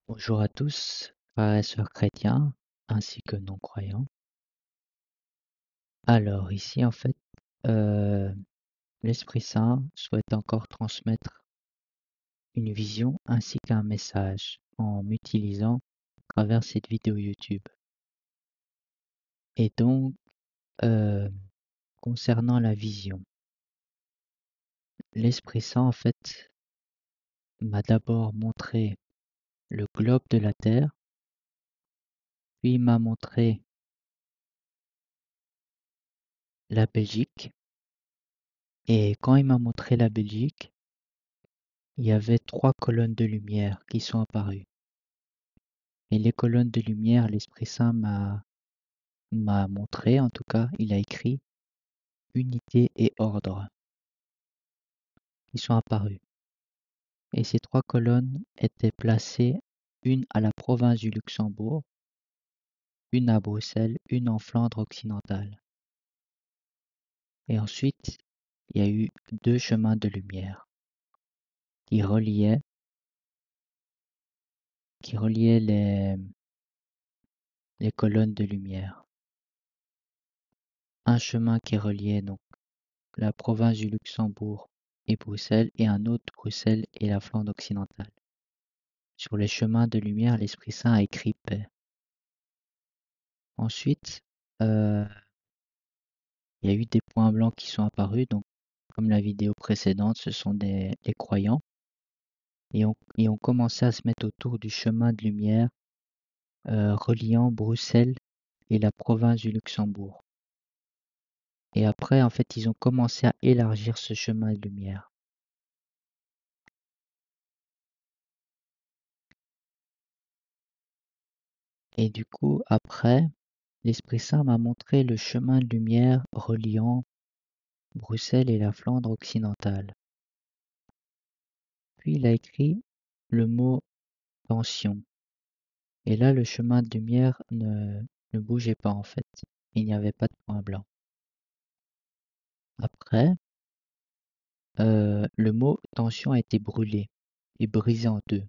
Bonjour à tous, frères et sœurs chrétiens, ainsi que non-croyants. Alors ici, en fait, euh, l'Esprit Saint souhaite encore transmettre une vision ainsi qu'un message en m'utilisant à travers cette vidéo YouTube. Et donc, euh, concernant la vision, l'Esprit Saint, en fait, m'a d'abord montré le globe de la Terre, puis il m'a montré la Belgique. Et quand il m'a montré la Belgique, il y avait 3 colonnes de lumière qui sont apparues. Et les colonnes de lumière, l'Esprit Saint m'a montré, en tout cas, il a écrit unité et ordre qui sont apparus. Et ces 3 colonnes étaient placées, une à la province du Luxembourg, une à Bruxelles, une en Flandre occidentale. Et ensuite, il y a eu 2 chemins de lumière qui reliaient les colonnes de lumière. Un chemin qui reliait donc la province du Luxembourg et Bruxelles, et un autre Bruxelles et la Flandre occidentale. Sur les chemins de lumière, l'Esprit Saint a écrit paix. Ensuite, il y a eu des points blancs qui sont apparus, donc comme la vidéo précédente, ce sont les croyants, et ont commencé à se mettre autour du chemin de lumière reliant Bruxelles et la province du Luxembourg. Et après, en fait, ils ont commencé à élargir ce chemin de lumière. Et du coup, après, l'Esprit Saint m'a montré le chemin de lumière reliant Bruxelles et la Flandre occidentale. Puis il a écrit le mot tension. Et là, le chemin de lumière ne bougeait pas en fait. Il n'y avait pas de point blanc. Après, le mot tension a été brûlé et brisé en deux.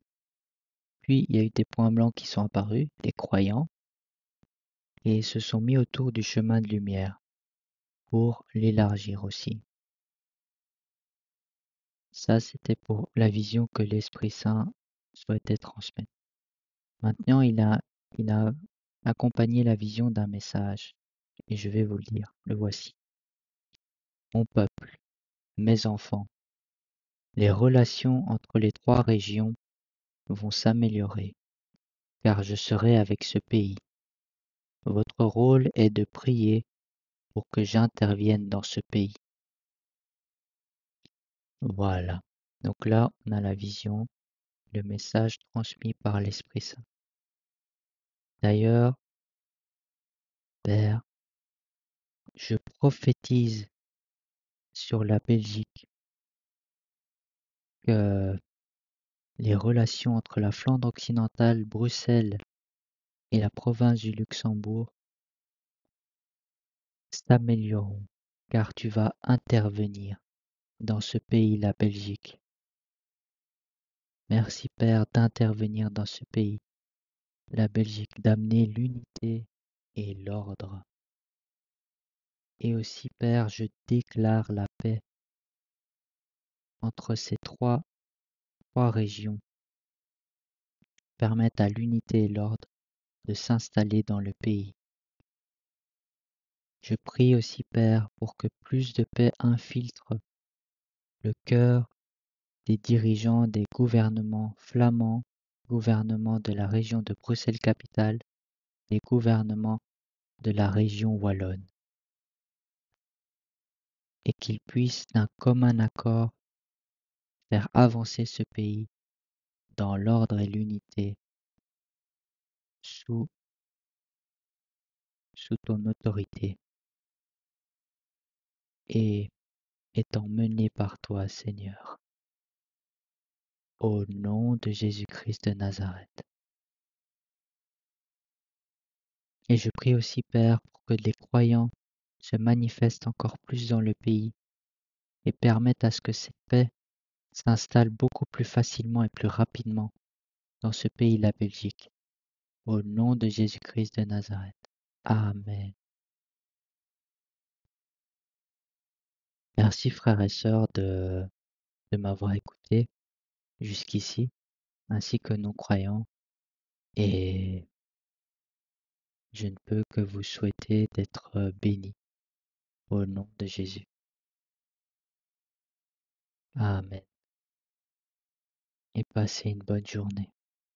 Puis il y a eu des points blancs qui sont apparus, les croyants, et se sont mis autour du chemin de lumière pour l'élargir aussi. Ça, c'était pour la vision que l'Esprit Saint souhaitait transmettre. Maintenant, il a accompagné la vision d'un message, et je vais vous le dire. Le voici. Mon peuple, mes enfants, les relations entre les 3 régions vont s'améliorer, car je serai avec ce pays. Votre rôle est de prier pour que j'intervienne dans ce pays. Voilà. Donc là, on a la vision, le message transmis par l'Esprit Saint. D'ailleurs, Père, je prophétise sur la Belgique que les relations entre la Flandre occidentale, Bruxelles et la province du Luxembourg s'amélioreront, car tu vas intervenir dans ce pays, la Belgique. Merci Père d'intervenir dans ce pays, la Belgique, d'amener l'unité et l'ordre. Et aussi Père, je déclare la paix entre ces trois régions, permettent à l'unité et l'ordre de s'installer dans le pays. Je prie aussi Père pour que plus de paix infiltre le cœur des dirigeants des gouvernements flamands, gouvernements de la région de Bruxelles-Capitale, les gouvernements de la région wallonne, et qu'ils puissent d'un commun accord faire avancer ce pays dans l'ordre et l'unité sous ton autorité et étant menés par toi, Seigneur, au nom de Jésus-Christ de Nazareth. Et je prie aussi, Père, pour que les croyants se manifestent encore plus dans le pays et permettent à ce que cette paix s'installe beaucoup plus facilement et plus rapidement dans ce pays, la Belgique. Au nom de Jésus-Christ de Nazareth. Amen. Merci frères et sœurs de m'avoir écouté jusqu'ici, ainsi que nos croyants, et je ne peux que vous souhaiter d'être bénis au nom de Jésus. Amen. Et passez une bonne journée.